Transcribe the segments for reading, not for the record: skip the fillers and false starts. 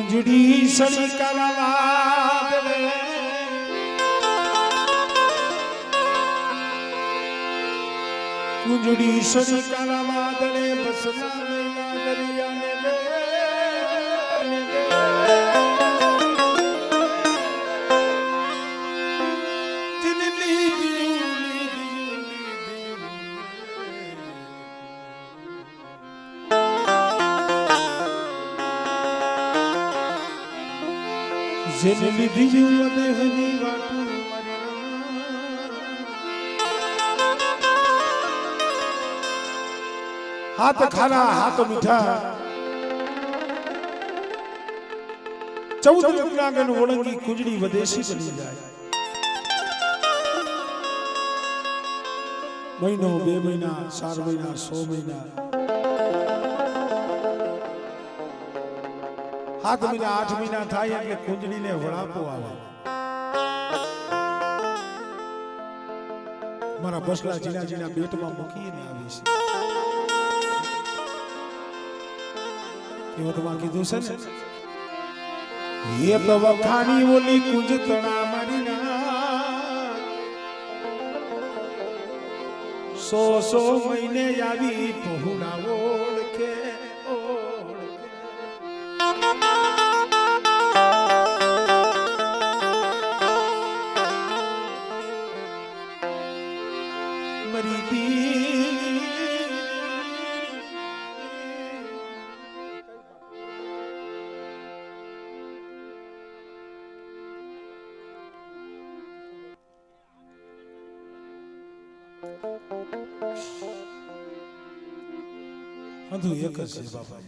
કુંજડી સળી કરવા દે કુંજડી સળી કરવા દે બસના મેલા દરિયાને દે જેને લીધી જીવ દેહની વાટું હાથ ખારા હાથ મીઠા 14 રત્નાગન ઓળંગી કુંજડી વદેશી બની જાય મહિનો 2 મહિના 4 મહિના 100 મહિના 7 મહિના 8 મહિના થાય એટલે કુંજડીને વળાપો આવે મારા બસલા જીના જીના બેટમાં મૂકીને આવી છે કેવતમાં કીધું છે ને એ તો વખાણી ઓલી કુંજ તણા મારી ના 100 મહિને આવી પહોળા ઓળખે બધું એક જ છે બાપા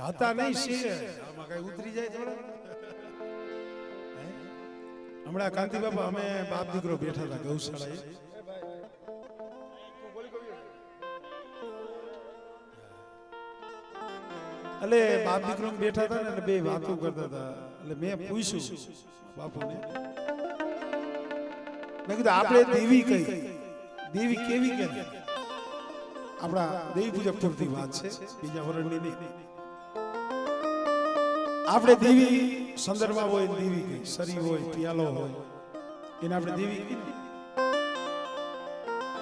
હતા નહીં છે આમાં કઈ ઉતરી જાય થોડા હમણાં કાંતિ બાપા અમે બાપ દીકરો બેઠા હતા ગૌશાળાએ એટલે બાપ દીકરો બેઠા હતા ને એટલે બે વાતો કરતા હતા એટલે મેં પૂછ્યું બાપુને મેં કીધું આપણે દેવી કઈ દેવી કેવી કે આપણા દેવી પૂજક પૂરતી વાત છે બીજા વરણની નહીં આપણે દેવી સંદર્ભમાં હોય દેવી કઈ શરી હોય પિયાલો હોય એને આપણે દેવી કઈ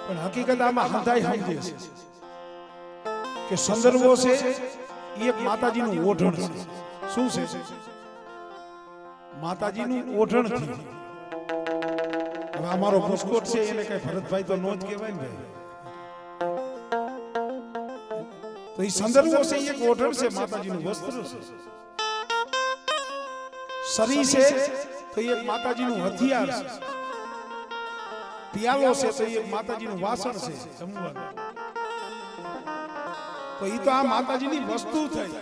પણ હકીકત આમાં હંધાઈ સમજે છે કે સંદર્ભો છે એ એક માતાજીનું ઓઢણ છે શું છે માતાજીનું ઓઢણ થી હવે અમારો પુષ્કોટ છે એને કઈ ભરતભાઈ તો નો જ કહેવાય ને ભાઈ તો એ સંદર્ભો છે એક ઓઢણ છે માતાજીનું વસ્ત્ર છે શરી છે તો એક માતાજીનું હથિયાર છે પિયાલો છે તો એક માતાજીનું વાસણ છે જમવાનું તો એ તો આ માતાજીની વસ્તુ થઈ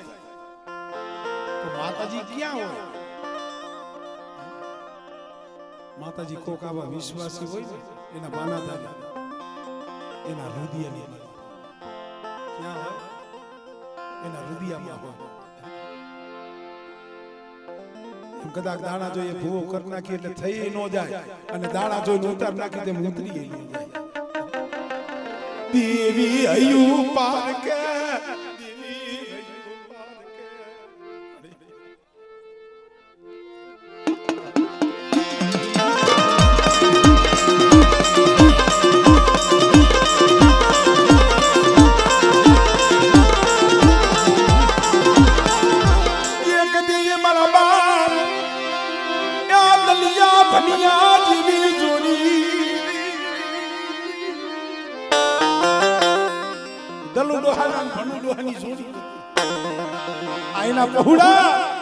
તો માતાજી ક્યાં હોય માતાજી કોક આવા વિશ્વાસી હોય ને એના બાનાદારી એના હૃદયની ક્યાં હોય એના હૃદયમાં હોય એમ કદાચ દાણા જોઈએ ભૂવો કરી નાખી એટલે થઈ ન જાય અને દાણા જોઈને ઉતાર નાખી તેમ ઉતરી જાય દેવી હૈયું પાર કે આયના પહોળા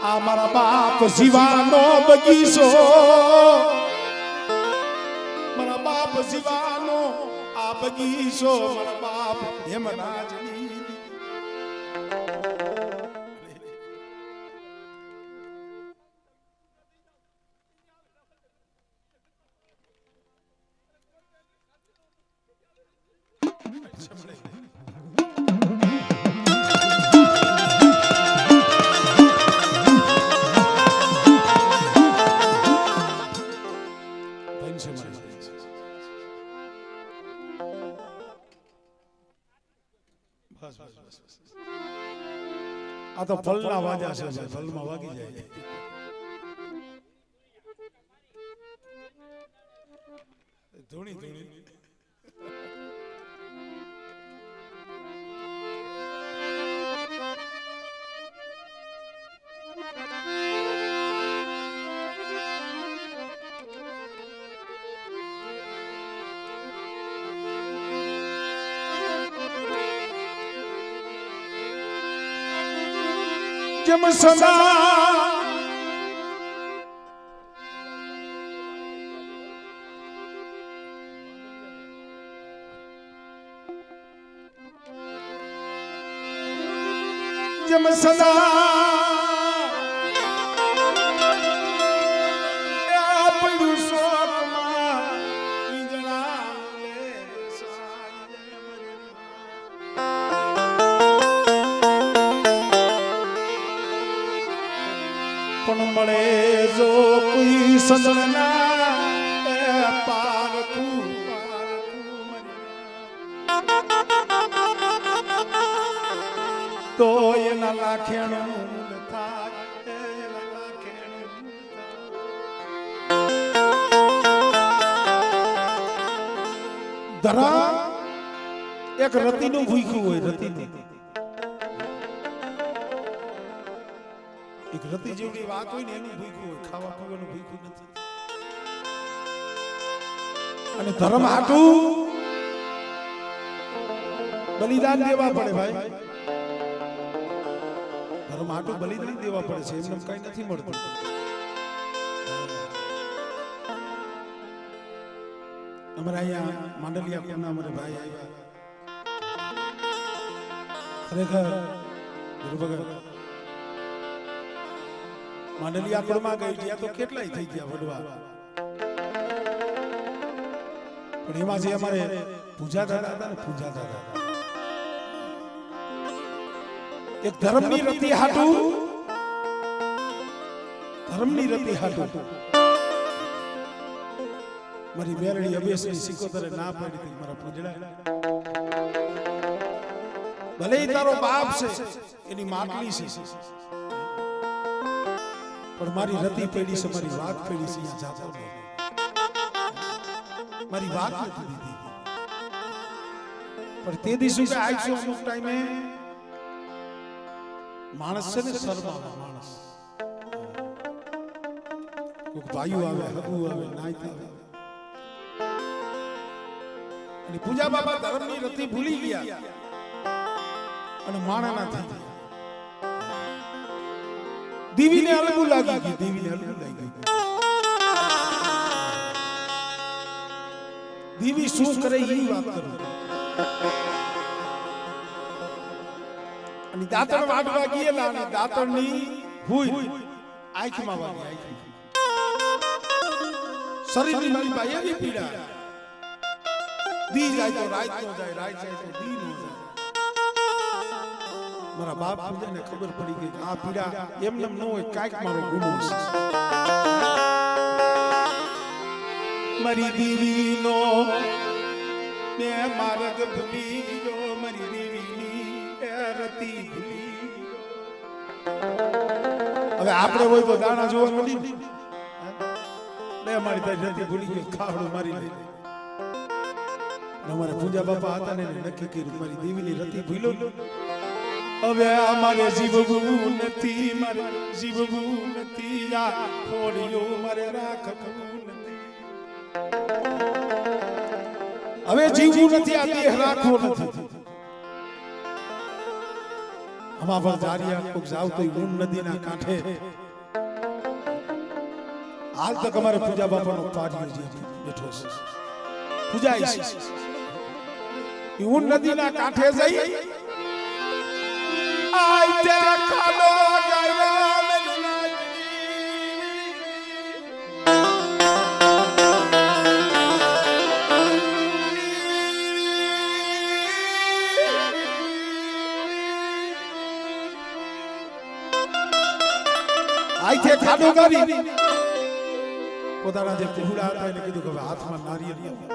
આ મારા બાપ જીવાનો બગીચો, મારા બાપ જીવાનો આ બગીચો, મારા બાપ હેમરાજની આ તો ફલના વાજા છે, ફલમાં વાગી જાય. ધૂણી ધૂણી जम सदा जम सदा आपणું શોકમાં ઈંજણા લે પણ મળે જો કોઈ સજણના પારખું તો એના લાખેણું થાય, એના લાખેણું ધરા એક રતિનું ભૂખ્યું હોય, રતિનું એક રતિ જેવડી વાત હોય ને એનું ભૂખ્યું હોય, ખાવા પીવાનું ભૂખ્યું નથી. અને ધર્મ હાટું બલિદાન દેવા પડે ભાઈ, ધર્મ હાટું બલિદાન દેવા પડે છે, એમને કઈ નથી મળતું. અમારે અહીંયા માંડલિયા કોના અમારે ભાઈ આવ્યા, ખરેખર માંડલિયા કોમાં ગઈ ગયા તો કેટલાય થઈ ગયા વડવા, પણ એમાં જે અમારે પૂજા દાદા હતા ને, પૂજા દાદા એક ધર્મની રતિ હાટું, ધર્મની રતિ હાટું મારી બેરડી અભેસની સિકોતરે ના પાડી હતી, મારા પૂજડા ભલે તારો બાપ છે, એની માટલી છે, પણ મારી રતિ પેડી છે, મારી વાત પેડી છે, અહીંયા જાતો નહીં, મારી વાત નથી દીધી. પણ તે દિવસે કે આઈસો અમુક ટાઈમે માણસ છે ને શરમાવે, માણસ કોઈક ભાઈઓ આવે, હગુ આવે, નાઈ આવે, અને પૂજા બાબા ધર્મની રતિ ભૂલી ગયા અને માણાના થઈ ગયા. દીવીને અલગું લાગી ગઈ, દીવીને અલગું લાગી ગઈ. દીવી શું કરે એ વાત કરું. અને દાંતણ વાગવા ગયેલા અને દાંતણની ભૂઈ આંખમાં વાગી, આંખમાં. શરીરની મારી પાસે એવી પીડા, દી જાય તો રાત નો જાય, રાત જાય તો દી નો જાય. મારા બાપ પૂજાને ખબર પડી ગઈ આ પીડા એમને ન હોય, કાંઈક મારો ગુનો છે. મારી દીવીનો બે માર્ગ ભૂલી ગયો, મારી દેવીની રતિ ભૂલી ગયો. હવે આપણે હોય તો દાણા જોવા મળી ને, મારી તારી રતિ ભૂલી ગયો, ખાવડું મારી લે. અમારે પૂજા બાપા હતા ને નક્કી કર્યું મારી દેવીની રતિ ભૂલ્યો, હવે અમારે જીવવું નથી, મારે જીવવું નથી, આ ખોડિયો મારે રાખવું નથી, હવે જીવવું નથી, આ દેહ રાખવો નથી. હમા પર જારિયા કોક જાવ તો ઊન નદીના કાંઠે હાલ તક અમારે પૂજા બાપાનો પારિયો જે બેઠો છે પૂજાય છે ઊન નદીના કાંઠે જઈ આઈ તેરા ખાડો ગાયરા આઈ છે ખાડો ગારી પોતાના જે પહોળા હતા એને કીધું કે હાથમાં નારિયેળ લાવો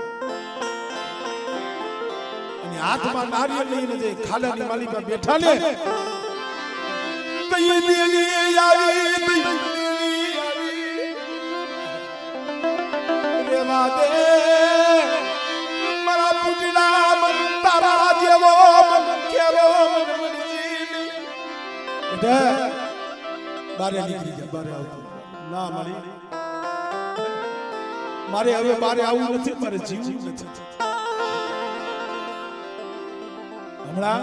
અને હાથમાં નારિયેળ લઈને જે ખાડાની માલી પર બેઠા ને તઈ દેવી આવી રેવા દે મારા પૂજના મન તારા જેવો મન કેવો મન મનજી બેટા બારે નીકળી જા બારે આવતો ના મારી મારે હવે બારે આવું નથી મારે જીવવું નથી હમણાં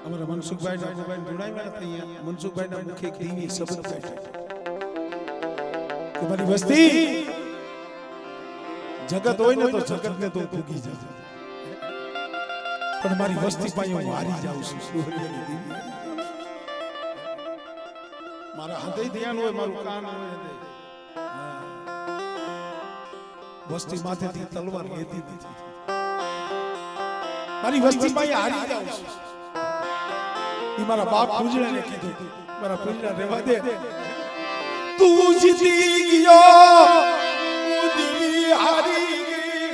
અમારા મનસુખભાઈ નાગોભાઈ જોડાઈ હતા અહીંયા મનસુખભાઈ ના મુખે એક દીવી શબ્દ બેઠો કે મારી વસ્તી જગત હોય ને તો જગત ને તો ભૂગી જાય પણ મારી વસ્તી પાસે હું હારી જાઉં છું સૂર્યની દીવી મારા હૃદય ધ્યાન હોય મારું કાન હોય વસ્તી માથેથી તલવાર લેતી નથી મારી વસ્તી પાસે હારી જાઉં છું ઈ મારા બાપ પૂજડાને કીધું મારા પૂજડા રહેવા દે તું જીતી ગયો હું દીવી હારી ગઈ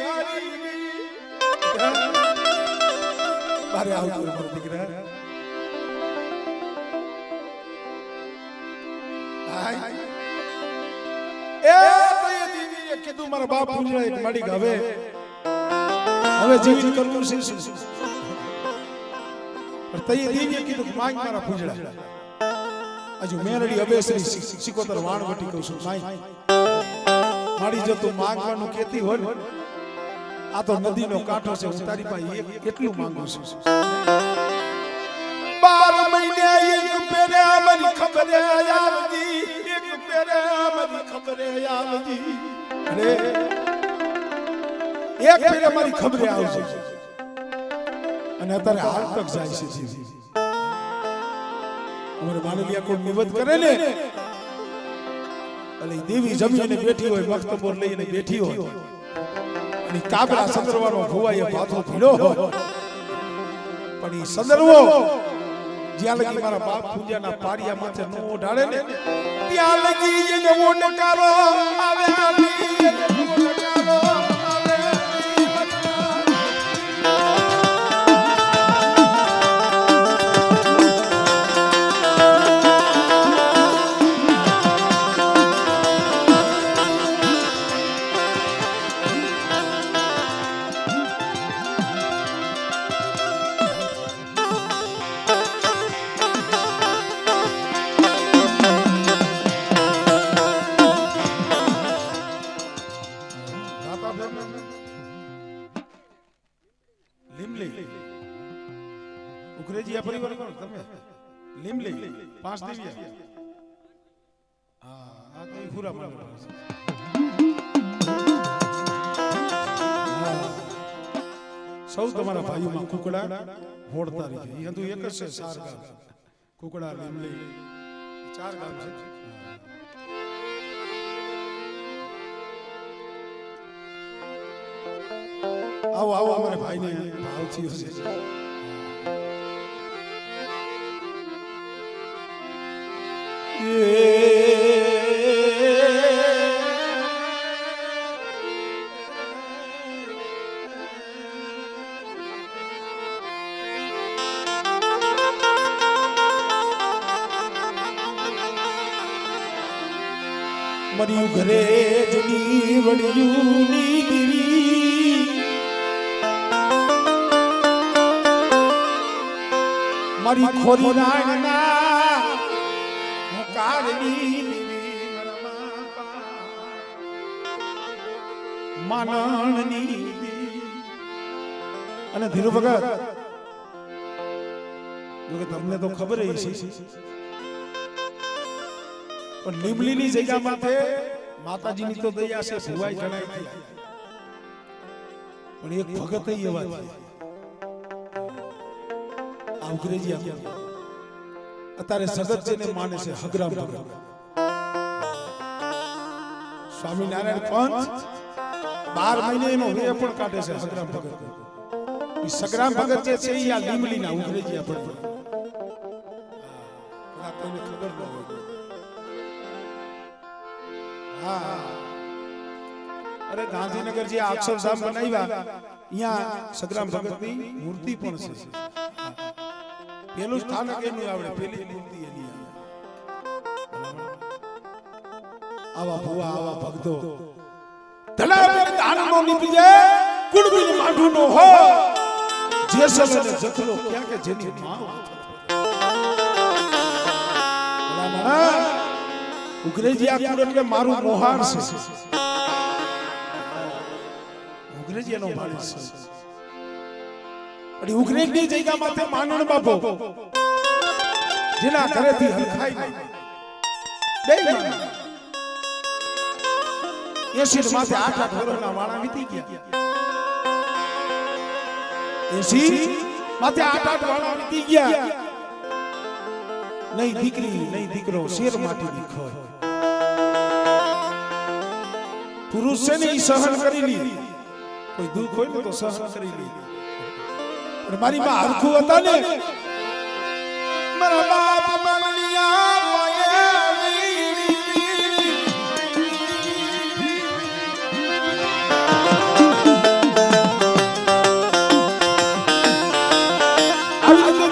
બારે આવતો મારો દીકરા કીધું મારા બાપ પૂજડા એક માડી હવે જીવન કરવું છે પણ તઈએ દીવીએ કીધું માંગ મારા પૂજડા હજુ મેરડી અબેસરી સિકોતર વાણવટી કહું છું માડી જો તું માંગવાનું કેતી હોય આ તો નદીનો કાંઠો છે હું તારી પાસે એટલું માંગુ છું 12 મહિને એક પેરે મારી ખબરે આવજી એક પેરે મારી ખબરે આવજી અરે એક પેરે મારી ખબરે આવશે અને અત્યારે હાલ તક જાય છે જીવી અમારે માનલિયા કોઈ નિવત કરે ને એટલે દેવી જમીને બેઠી હોય મખતબોર લઈને બેઠી હોય અને કાબરા સંદરવાનો ભુવાએ પાથો ભીડો હોય પણ ઈ સંદરવો જ્યાં લગી મારા બાપ પૂજાના પારિયા માથે નો ઢાળે ને ત્યાં લગી એને ઓડકારો આવે આલી એને ઓડકારો આવે ઉકરેજી પરિવાર કોણ તમે લીમલી 5 દેવિયા આ તો પૂરા માન સૌ તમારા ભાઈઓમાં કુકડા હોડતા રહી એ તો એક જ છે સાર ગામ કુકડા લીમલી 4 ગામ છે આવો આવો અમારા ભાઈને ભાવ થયો છે મર્યું ઘરે જની વળ્યું ની દીવી મારી ખોરી રાણના હું કાળની દીવી મારા માનણની દીવી અને ધીરુ ભગત જોકે તમને તો ખબર જ છે પણ લીમલીની જગ્યા માથે માતાજીની તો દયા છે ભુવાઈ જણાય છે પણ એક ભગત એવા છે આ ઉગ્રેજી અત્યારે સગત છે ને માને છે હગરામ ભગત સ્વામિનારાયણ પંથ 12 મહિને એનો વેય પણ કાઢે છે હગરામ ભગત ઈ સગરામ ભગત જે છે ઈ આ લીમલીના ઉગ્રેજી આપણે કોઈને ખબર ન હોય હા અરે ગાંધીનગર જે અક્ષરધામ બનાવ્યા અહીંયા સગરામ ભગતની મૂર્તિ પણ છે પેલું સ્થાનક એનું આવડે પેલી મૂર્તિ એની આવા ભુવા આવા ભક્તો ધલાબેન દાનનો નીકળી જાય કુળબીલ માઢુનો હો જેસલને જખલો ક્યાં કે જેની માં ઉગ્રેજી આ કુળ એટલે મારું મોહાર છે ઉગ્રેજી એનો માણસ છે અડી ઉગ્રેજી જગ્યા માથે માનણ બાપો જેના ઘરેથી હલખાઈ બે માનણ 80 માથે 8 વર્ષના વાળા વીતી ગયા 80 માથે 8 વાળા વીતી ગયા નહીં દીકરી નહીં દીકરો શેર માટી દીખો પુરુષ છે ને ઈ સહન કરી લી કોઈ દુઃખ હોય ને તો સહન કરી લી પણ મારી માં હરખું હતા ને મારા બાપ મનલિયા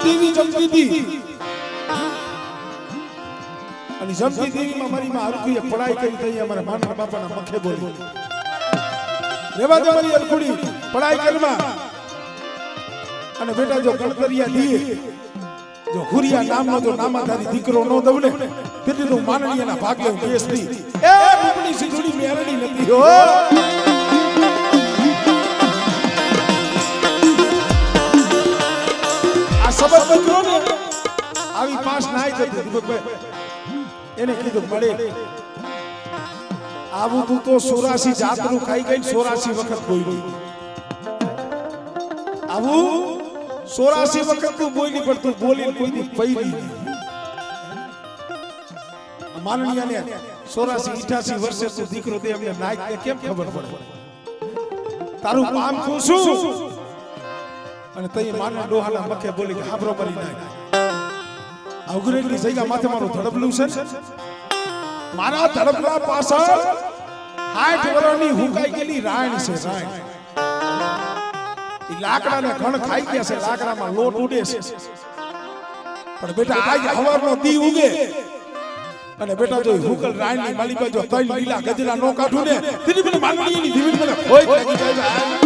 દેવી જમતી હતી અને જમતી દેવીમાં મારી માં હરખુએ પડાઈ કરી થઈ અમારા માનવ બાપાના મખે બોલી રેવા દે મારી હરખુડી પડાઈ કરમાં અને બેટા જો ગણતરિયા દીએ જો હુરિયા નામનો જો નામાધારી દીકરો નો દવને તેથી તો માનણીયાના ભાગ્ય બેસતી એ રૂપની સિંધુડી મેરડી નથી હો આ સબત દીકરો ને આવી પાસ નાઈ જતી દીપકભાઈ એને કીધું મળે આવું તું તો 84 જાતનું ખાઈ ગઈ 84 વખત બોલી આવું 84 વખત તું બોલી પણ તું બોલી કોઈ દી પૈલી માનણીયાને 84 88 વર્ષે તું દીકરો દે અમને નાઈક ને કેમ ખબર પડે તારું કામ ખુશું અને તઈ માને ડોહાના મખે બોલી કે હાબરો મરી નાય અવગરેની જગ્યા માથે મારું ધડબલું છે મારા ધડબલા પાછળ 60 વર્ષની હુકાઈ ગયેલી રાણ છે રાણ ઈ લાકડાને ઘણ ખાઈ ગયા છે લાકડામાં લોટ ઉડે છે પણ બેટા આજ હવારનો દી ઉગે અને બેટા જો હુકલ રાણની માલી બાજુ ત્રણ લીલા ગજરા નો કાઢું ને તેની મને માંગણીની દીવી મને હોય લાગી જાય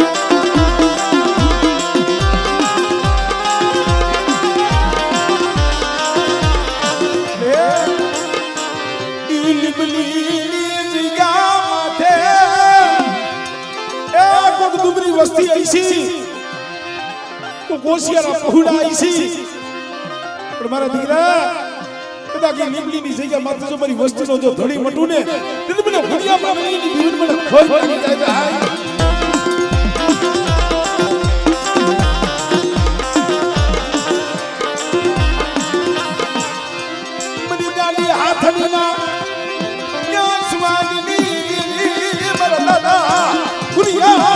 વસ્તી આઈસી તો ગોસિયારા પહોળા આઈસી પણ મારા દીકરા કદા કે લીમલીની જગ્યા માથે જો મારી વસ્તીનો જો ધડી મટું ને તે મને ભણિયા માનીની જીવન મને ખોઈ લાગી જાય મની ડાલી હાથના યા સ્વાગની મારા દાદા ગુરિયા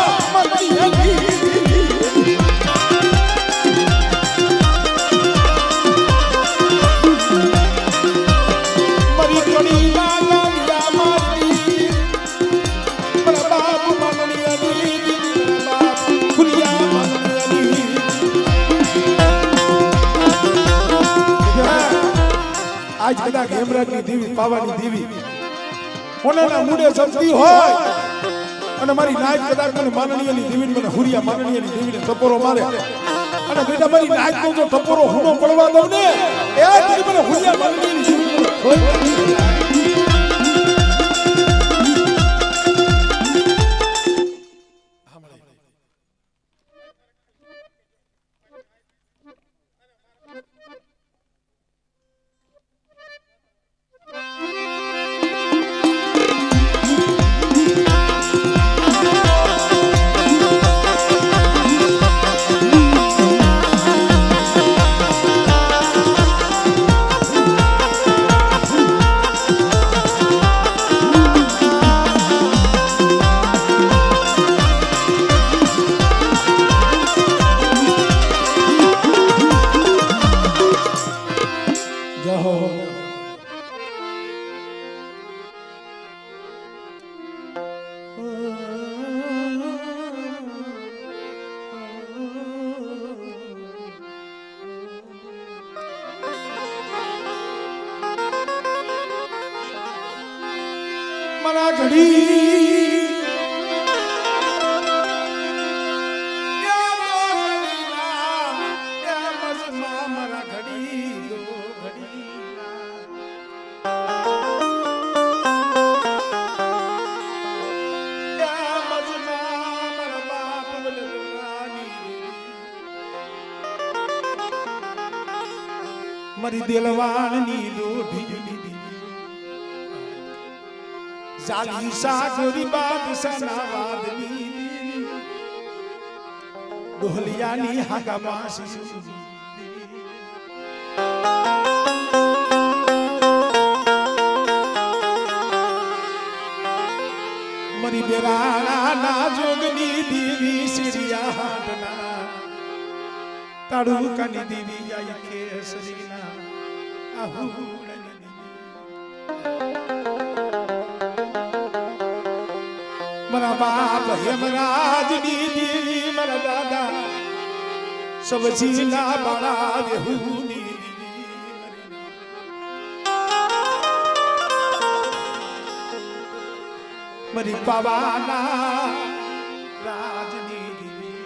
આજ કદાચ હેમરાજની દેવી પાવાની દેવી કોનાના મુડે જમતી હોય અને મારી નાચ કદાચ મને માનણીયાની દેવીને મને હુરિયા માનણીયાની દેવીને ટપોરો મારે અને બેટા મારી નાચ નો જો ટપોરો હુનો પડવા દઉં ને એ આજ મને હુરિયા માનણીયાની દેવીને ઘડી મારા ઘડી દો ઘડી મારી દિલવાણની લોઢી જાલી સાગરી બાદશાહના વાદની ડોલિયાની હાગા માસી મારી બેરાના જોગની દેવી સિરિયા હાડના તાડુકાની દેવી આઈ કેસરીના આહુડની મારા બાપ યમરાજની દેવી મારા દાદા સબજીના બાળા વેહુની મારી પાવાના રાજની દેવી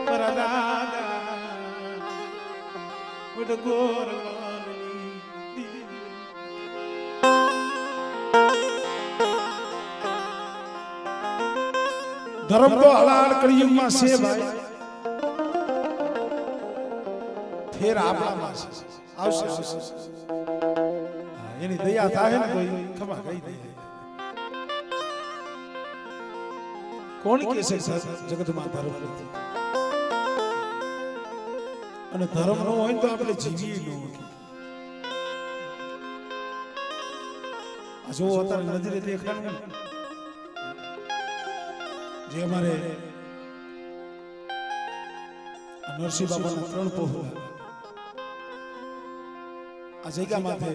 મારા દાદા વડ ગોરવાનની દેવી ધર્મ તો હલાલ કળિયુગમાં છે ભાઈ ફેર આપણામાં છે આવશે એની દયા થાય ને તો ખમા કહી દે કોણ કે છે જગતમાં ધર્મ નથી અને ધર્મ નો હોય તો આપણે જીવીએ ન હોય આ જો અત્યારે નજરે દેખાય જે અમારે નરસિંહ બાબાના 3 પહોળા આ જગ્યા માથે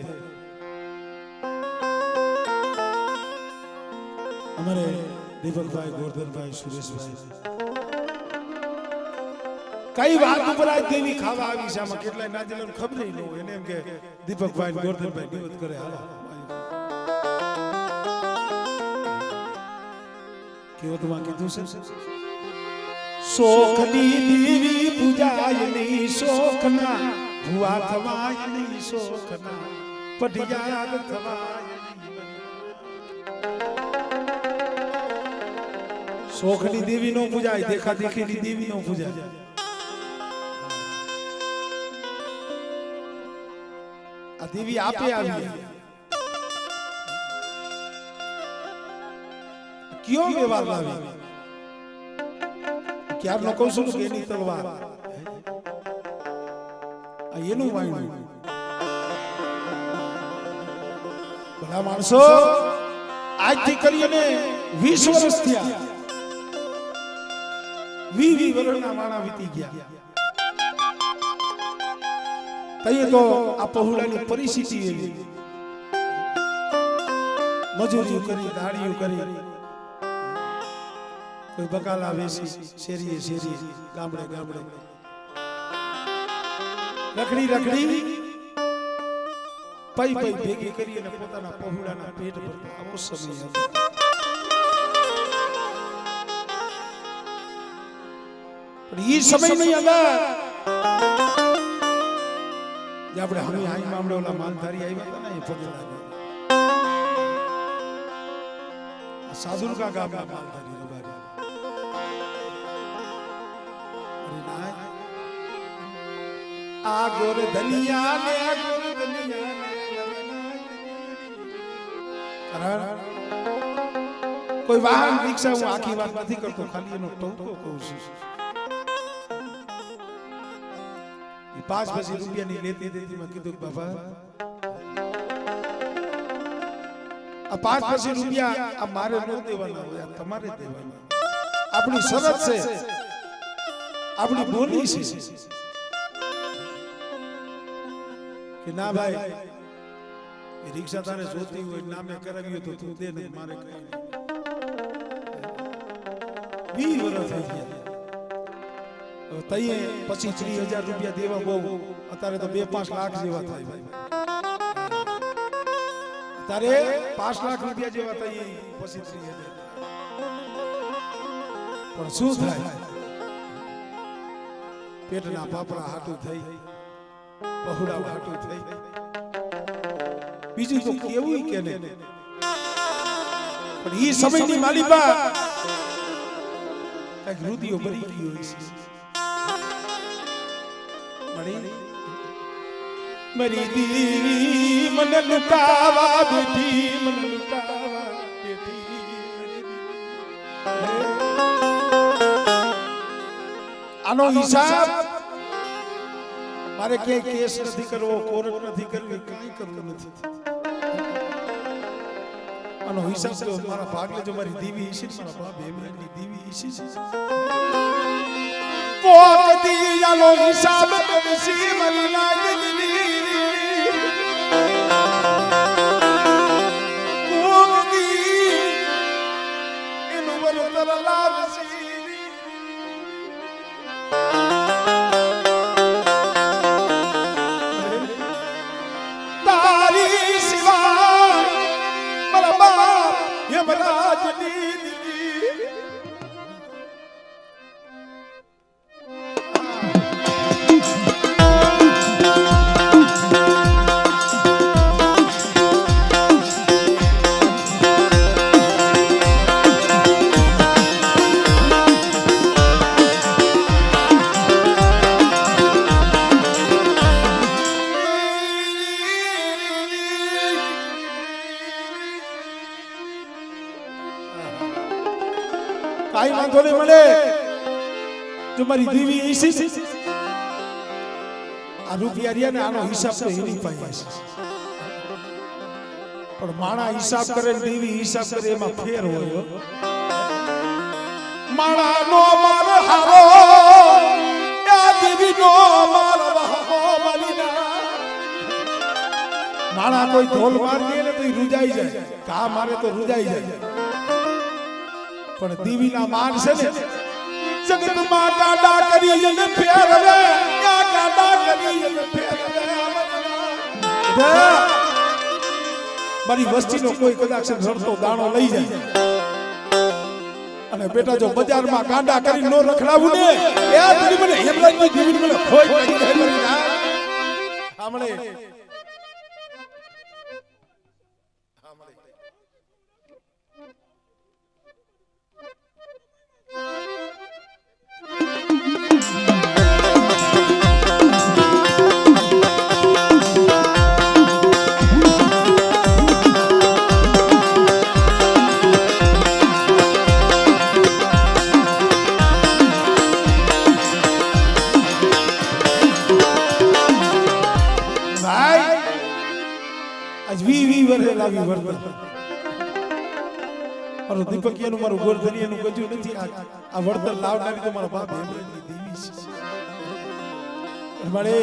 અમારે દીપકભાઈ ગોરધનભાઈ સુરેશભાઈ કઈ વાત ઉપર આજ દેવી ખાવા આવી છે આમાં કેટલાય નાજેલાને ખબર ન હોય એને એમ કે દીપકભાઈ ગોરધનભાઈ નિવત કરે હાલો કેવો તો કીધું છે શોખની દેવી પૂજાય નહીં શોખના ભુવા થવાય નહીં શોખના પઢિયાર થવાય શોખની દેવી નો પૂજાય દેખા દેખીની દેવી નો પૂજાય આ દેવી આપે આવી કયો વ્યવહાર લાવી ક્યારનો કહું છું કે એની તલવાર આ એનું વાયણું ભલા માણસો આજથી કરીને 20 વર્ષ થયા 20 વર્ષના માણા વીતી ગયા તઈએ તો આ પહોળાની પરિસ્થિતિ એવી મજૂરી કરી દાડીઓ કરી કોઈ બકાલા વેસી શેરીએ શેરીએ ગામડે ગામડે રખડી રખડી પઈ પઈ ભેગી કરી અને પોતાના પહોળાના પેટ ભરતા આવો સમય હતો પણ ઈ સમય નહીં આગળ જે આપણે હમી હાઈ મામડે ઓલા માલધારી આવ્યા હતા ને એ પગે લાગ્યા સાદુરકા ગામના માલધારી આ ગોર ધનિયા ને આ ગોર ધનિયા કોઈ વાહન રિક્ષા હું આખી વાત નથી કરતો ખાલી એનો ટોકો કહું છું એ 5 પછી રૂપિયાની લેતી દેતી માં કીધું બાબા આ 5 પછી રૂપિયા આ મારે ન દેવાના હોય તમારે દેવાના આપણી શરત છે આપણી બોલી છે કે ના ભાઈ એ રિક્ષા તારે જોતી હોય નામે કરાવી તો તું દે ને મારે કઈ 20 વર્ષ થઈ ગયા તઈએ પછી 30,000 રૂપિયા દેવા બહુ અત્યારે તો 2-5 લાખ જેવા થાય ભાઈ તારે 5 લાખ રૂપિયા જેવા થઈ પછી 30,000 પણ શું થાય પેટના પાપડા હાટું થઈ બહુડા હાટું થઈ બીજું તો કેવું કે ને પણ ઈ સમયની માલિકા કઈક રુધિયો ભરી ગયો છે મરી દીવી મને લૂટાવા બેઠી મને લૂટાવા બેઠી આનો હિસાબ મારે કે કેસ નથી કરવો કોર્ટ નથી કરવી કાઈ કરવું નથી આનો હિસાબ તો મારા ભાગલે જો મારી દીવી ઈશી મારા બાપ એમની દીવી ઈશી કોક દી આનો હિસાબ કરસી મરી લાગલી કોક દી એનું વરતર લાવસી તારી સિવા મારા બાપ યમરાજ દીદી કાઈ વાંધો નહીં મળે જો મારી દેવી ઈસી આ રૂપિયા રહ્યા ને આનો હિસાબ તો એની પાસે પણ માણા હિસાબ કરે ને દેવી હિસાબ કરે એમાં ફેર હોય માણા નો માર હારો આ દેવી નો માર બહો મલીના માણા કોઈ ઢોલ માર દે ને તો રૂજાઈ જાય કા મારે તો રૂજાઈ જાય પણ દીવીના માન છે ને જગતમાં ગાડા કરી અને ફેરવે ગાડા કરી અને ફેરવે મારી વસ્તીનો કોઈ કદાચ રડતો દાણો લઈ જાય અને બેટા જો બજારમાં ગાડા કરી નો રખડાવું ને એ દીવી મને હેમરાજની દીવી મને ખોઈ નાખી દે સાંભળે દીપકિયાનું મારું ગોરધનિયાનું ગજુ નથી આ વર્તન લાવનારી તો મારા બાપ એમની દેવી છે મળે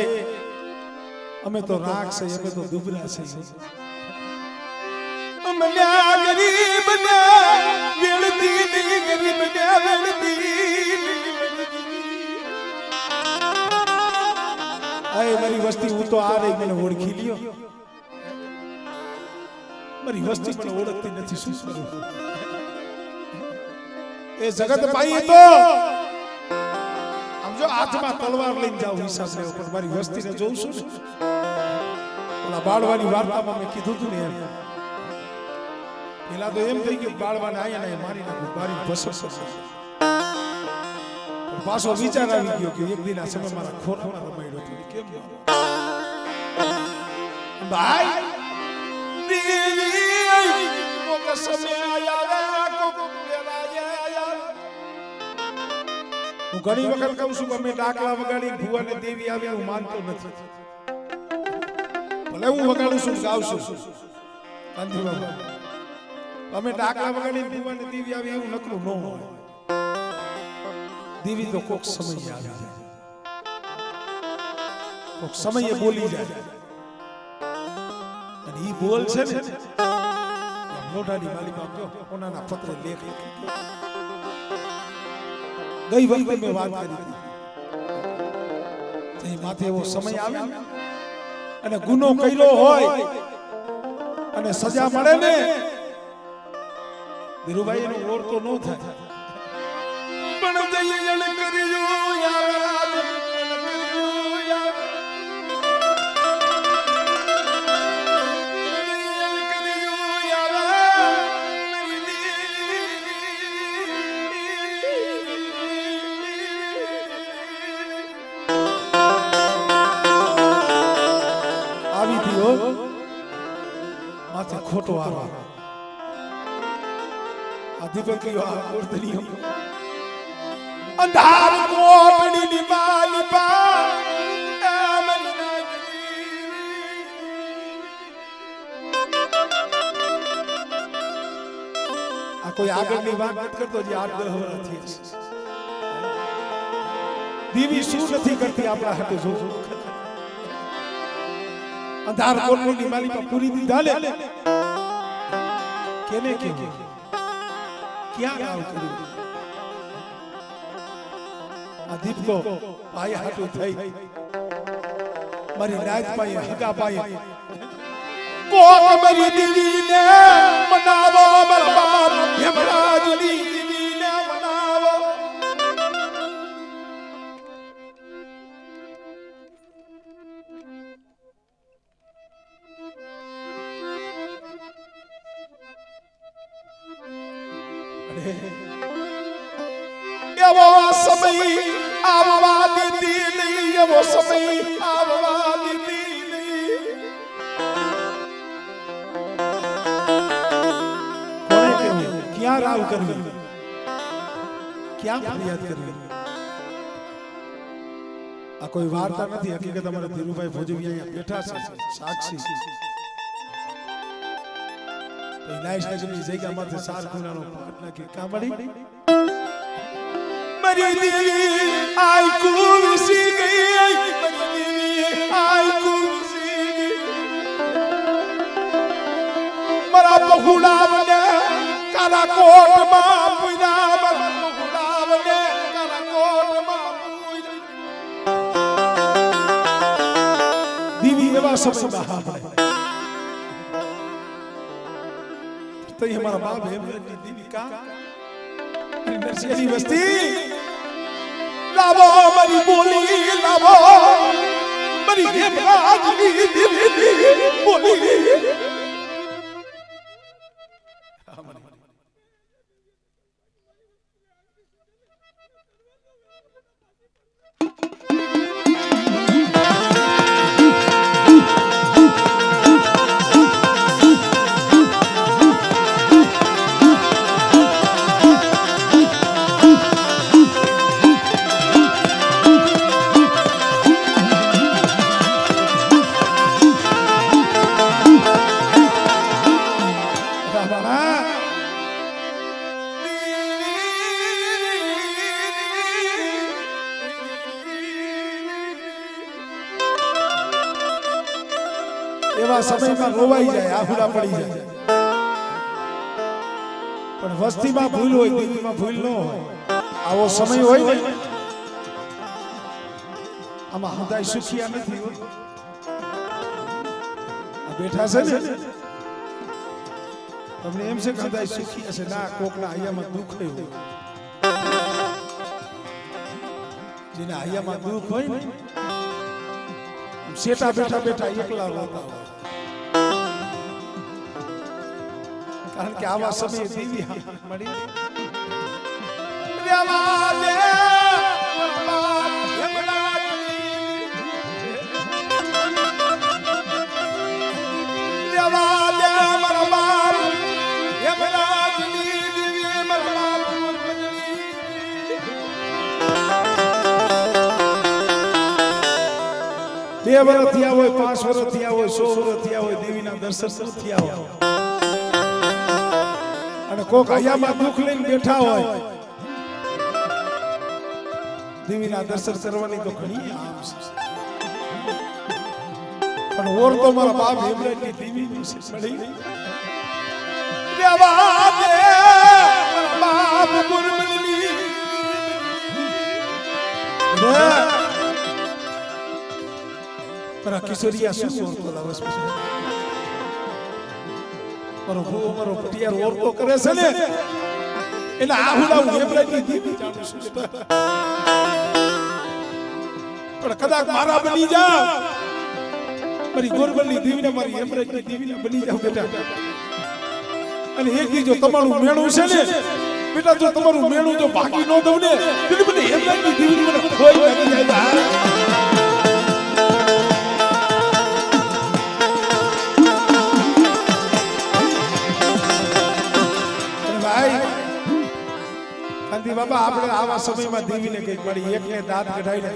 અમે તો રાખ છે અમે તો દુબરા છે અમલ્યા ગરીબ ને વેળતી ની ગરીબ ને વેળતી આય મારી વસ્તી હું તો આ રહી મને ઓળખી લ્યો મારી વસ્તી મને ઓળખતી નથી શું કરું એ જગત પાઈ તો આમ જો હાથમાં તલવાર લઈને જાવ હિસાબ લેવો પણ મારી વસ્તીને જોઉં છું ને ઓલા બાળવાની વાર્તામાં મેં કીધું તું ને એમ પેલા તો એમ થઈ ગયું બાળવાને આયા ને મારી નાખું મારી ભસસ પણ પાછો વિચાર આવી ગયો કે એક દિન આ સમય મારા ખોરામાં રમાડ્યો હતો કેમ ભાઈ દેવી કોક સમય આયા કોક હું ઘણી વખત કહું છું કે અમે ડાકલા વગાડી ભુવાને દેવી આવી હું માનતો નથી ભલે હું વગાડું છું ગાઉં છું કાંધી બાબા અમે ડાકલા વગાડી ભુવાને દેવી આવી એવું નકરું ન હોય દેવી તો કોક સમય આવી જાય કોક સમયે બોલી જાય અને ઈ બોલ છે ને લોઢાની માલિકા જો કોનાના પત્રે લેખ ગઈ વખતે મેં વાત કરી હતી માથે એવો સમય આવે અને ગુનો કર્યો હોય અને સજા મળે ને ધીરુભાઈ એનો ઓર તો નો થાય પણ જયણ કર્યું યાર माथे खोटो आवा अधिपतियो आ कोर्दनियो अंधार कोटड़ी नी माली पा मरी आ कोई આગળ ની વાત મત કરતો જે 8-10 વર્ષ થી દીવી શું નથી કરતી આપણા હાટે જો अंधार कोटड़ी नी माली पर पूरी दी डाले केने के क्या गाव करी अदीप को पाए हाटो थई मारी रात पाए हगा पाए कोक मरी दीवी ने मनावो बलबार यमराज नी दीवी ने मनावो एवो समय आववा देती नहीं एवो समय आववा देती नहीं कोने के क्या राव करवी क्या फरियाद करवी आ कोई वार्ता नहीं हकीकत हमारे धीरुभाई भोजविया यहाँ बैठा છે સાક્ષી तो नाइस नगरी जगह माथे सार खुनानो पाटना की कामड़ी मरी देवी आई कुर्सी गई मरी देवी आई कुर्सी गई मरा बहुड़ा बने काला कोट मां पुरा बहुड़ा बने काला कोट मां पुरा देवी एवा सब बहा तो ये हमारा बाप है दीदी का नरसिंह बस्ती लावो मरी बोली लावो मरी हेमराज दीदी बोली समय में रोवाई जाए आहुड़ा पड़ी जाए पण वस्ती में भूल होय दिल में भूल न होय आवो समय होय ने आमा हृदय सुखिया नहीं हो आ बैठा से ने તમને એમ છે કે હૃદય સુખી હશે ના કોકના હૈયામાં દુઃખ હોય જેના હૈયામાં દુઃખ હોય ને સેટા બેઠા બેઠા એકલા રોતા હોય કારણ કે આવા સમયે દેવી મળી રેવા દે બે વર્ષ થયા હોય 5 વર્ષ થયા હોય 100 વર્ષ થયા હોય દેવીના દર્શન થયા હોય અને કોક હૈયામાં દુઃખ લઈને બેઠા હોય દેવીના દર્શન કરવાની તો ઘણી આમ છે પણ ઓર તો મારા બાપ હેમરાજની દેવી મળી રેવા દે બાપ ગુરમલી पर किशोरिया શું ઓરતો લાવસ પછી મારો ભૂવો મારો પટિયાર ઓરતો કરે છે ને એટલે આહુડા હું હેમરાજની દેવી જાણું છું પણ કદાચ મારા બની જાવ મારી ગોરબલની દેવીને મારી હેમરાજની દેવીને બની જાવ બેટા અને એક દી જો તમારું મેણું છે ને બેટા જો તમારું મેણું જો ભાગી ન દઉં ને તો મને હેમરાજની દેવીને મને ખોઈ લાગી જાય ગાંધી બાબા આપણે આવા સમયમાં દેવીને કઈક મારી એકને દાંત કઢાઈ લે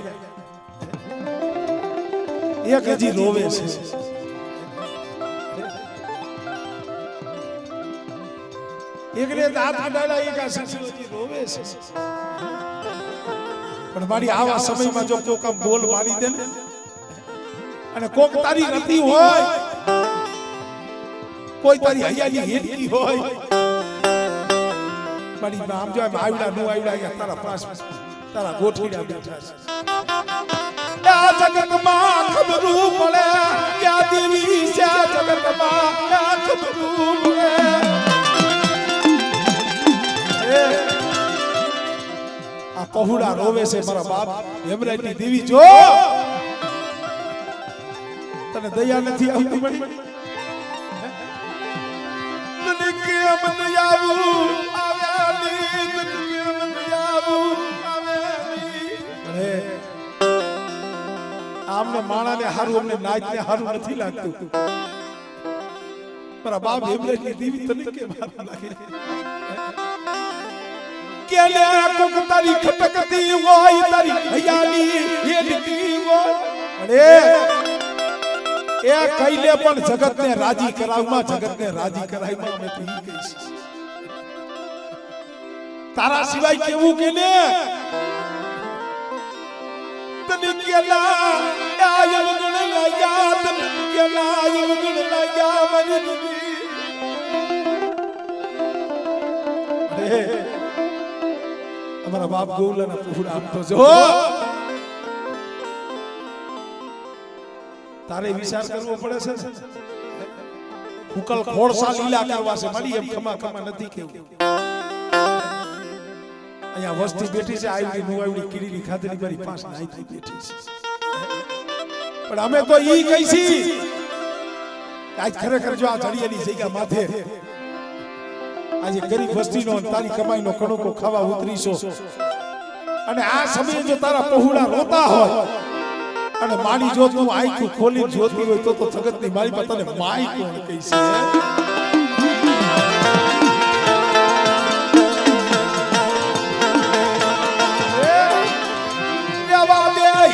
એક હજી રોવે છે એકને દાંત કઢાયેલા એક આ સંસાર હજી રોવે છે પણ મારી આવા સમયમાં જો કોક આમ બોલ મારી દે ને અને કોક તારી નથી હોય કોઈ તારી હૈયાની હેડકી હોય મારી નામ જો આવડા નું આવડા તારા પાસ તારા ગોઠીડા બેઠા છે આ જગતમાં ખબરું પડે ક્યાં દેવી છે જગતમાં ક્યાં ખબરું પડે આ પહોળા રોવે છે મારા બાપ હેમરાજની દેવી જો તને દયા નથી આવતી મળી તને કેમ દયા આવું આમને માણાને હારું અમને નાચને હારું નથી લાગતું મારા બાપ હેમરાજની દેવી તને કેમ હારું લાગે કેને કોક તારી ખટકતી હોય તારી હૈયાની હેડકી હોય અરે એ કઈલે પણ જગતને રાજી કરાવમાં જગતને રાજી કરાવમાં મેં તો ઈ કહીશ તારા સિવાય કેવું કે ને તને કેલા આયલ ગણ લાયા તને કેલા આયલ ગણ લાયા મારી દેવી અમારા બાપ ગોલાના પૂરા આમ તો જો તારે વિચાર કરવો પડે છે ઉકલ ખોળસા લીલા કરવા છે મારી એમ ખમા ખમા નથી કેવું અહીંયા વસ્તી બેઠી છે આવડી નું આવડી કીડીની ખાતરી મારી પાસે નાઈ થઈ બેઠી છે પણ અમે તો ઈ કહીશી આજ ખરેખર જો આ જડિયાની જગ્યા માથે આજે ગરીબ વસ્તીનો તારી કમાઈનો કણકો ખાવા ઉતરીશો અને આ સમયે જો તારા પહોળા રોતા હોય અને માની જો તું આંખું ખોલી જોતી હોય તો જગતની મારી પર તને માઈ કોણ કહીશે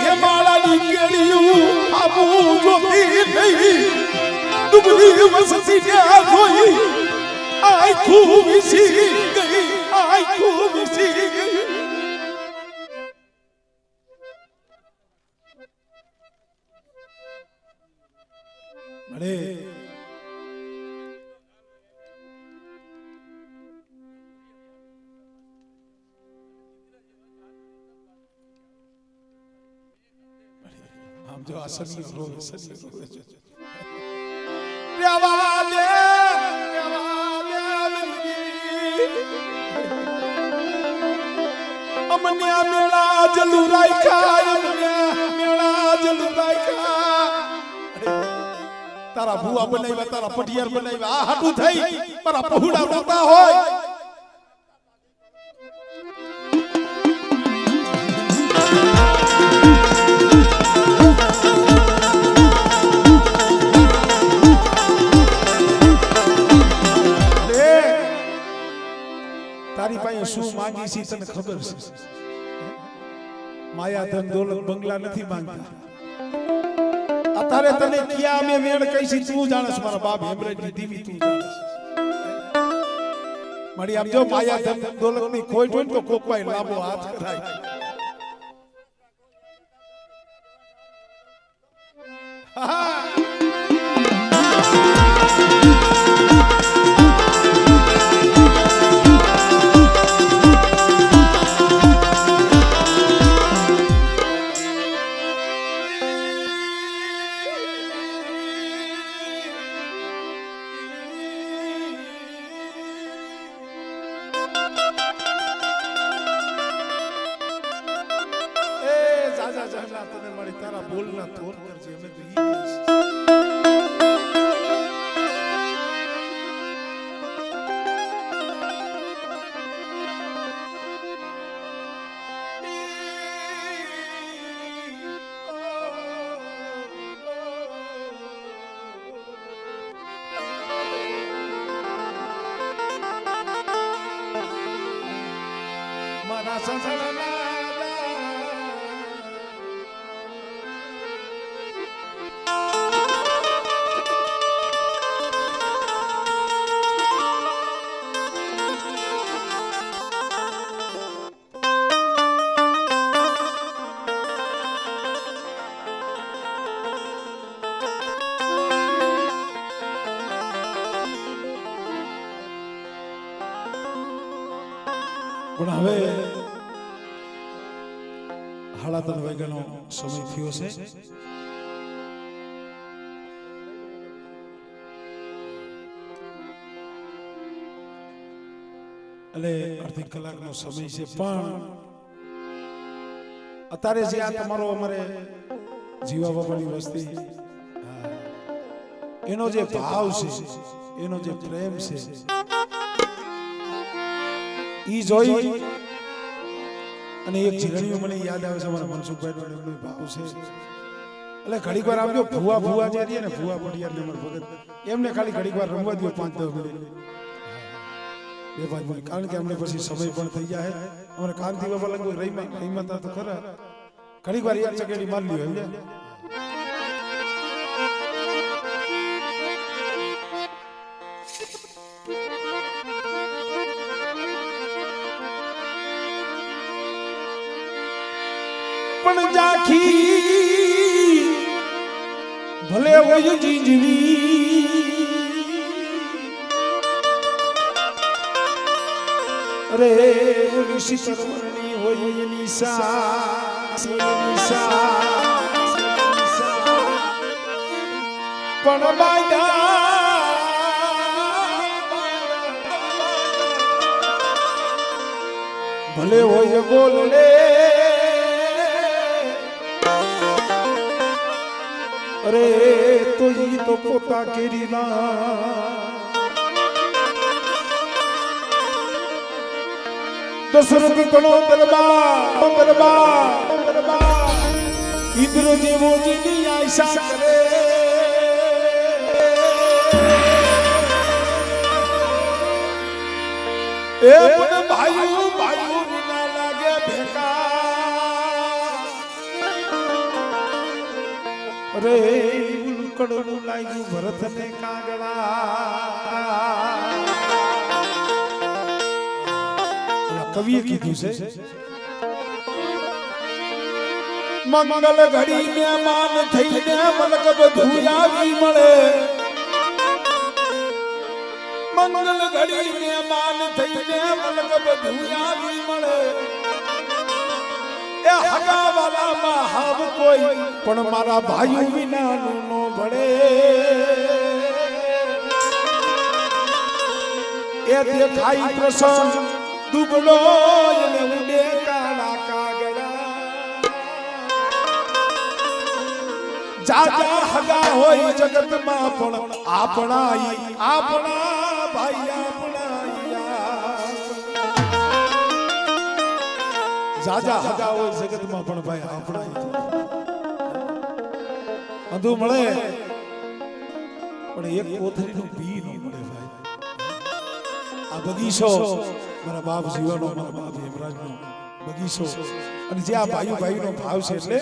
હેમાળાની કેળિયું આબુ જોતી નહીં ડુબરી વસતી ત્યાં જોઈ આંખું વિસી ગઈ આંખું વિસી ગઈ મળે આમ જો આ સની રોવે રેવા દે અમને મેળા જલુ રાખ્યા અમને મેળા જલુ રાખ્યા તારા ભૂવા બનાવ્યા તારા પટિયાર બનાવ્યા આ હાટું થઈ મારા પહોળા રોતા હોય તારી પાસે શું માંગી છે તને ખબર છે માયા ધન દોલત બંગલા નથી માંગતા અત્યારે તને ક્યાં અમે વેણ કહી છે તું જાણસ મારા બાપ હેમરાજની દેવી તું જાણસ મારી આમ જો માયા ધન દોલત ની ખોટ હોય તો કોકવાય લાંબો હાથ કરાય તારા બોલના તોર કરજે અમે તો ઈ કહીશ મારા સંસારના પણ હવે 3:30 વાગ્યાનો સમય થયો છે એટલે અડધી કલાકનો સમય છે પણ અત્યારે જે આ તમારો અમારે જીવા બાપાની વસ્તી એનો જે ભાવ છે એનો જે પ્રેમ છે ઈ જોઈ અને એક જીરણીઓ મને યાદ આવે છે મારા મનસુખભાઈ નો એમનો ભાવ છે એટલે ઘડીક વાર આવજો ભુવા જે રહે ને ભુવા પડિયાર ને ભગત એમને ખાલી ઘડીક વાર રમવા દો 5-10 મિનિટ બે પાંચ મિનિટ કારણ કે અમને પછી સમય પણ થઈ જાય અમારે કાંતિ બાબા લગભગ રહીમાં તો ખરા ઘડીક વાર એક ચકેડી માર લ્યો એમ પણ જાખી ભલે હોય જીજવી અરે ઋષિ સરોવરની હોય નિશા પણ ભલે હોય બોલ રે અરે તો ઈ તો પોતા કેરી દશરથ તણો દરબાર ઇન્દ્ર જેવો જીની આશા કરે એ પણ ભાઈઓ વિના લાગે ભેકા અરે ઉલકડનું લાગ્યું ભરત ને કાગડા કવિએ કીધું છે મંગલ ઘડી ને માન થઈને મલક બધું આવી મળે મંગલ ઘડી ને માન થઈને મલક બધું આવી મળે એ હગા વાલા માં હાવ કોઈ પણ મારા ભાઈઓ વિના નો ભળે એ દેખાય પ્રસંગ દુબળો ને ઉડે કાળા કાગડા જાજા હગા હોય જગતમાં પણ આપણા ભાઈ જાજા હગા હોય જગતમાં પણ ભાઈ આપણા અંધુ મળે પણ એક કોથળીનું બી ન મળે ભાઈ આ બગીચો મારા બાપ જીવાનો મારા બાપ હેમરાજનો બગીચો અને જે આ ભાઈનો ભાવ છે એટલે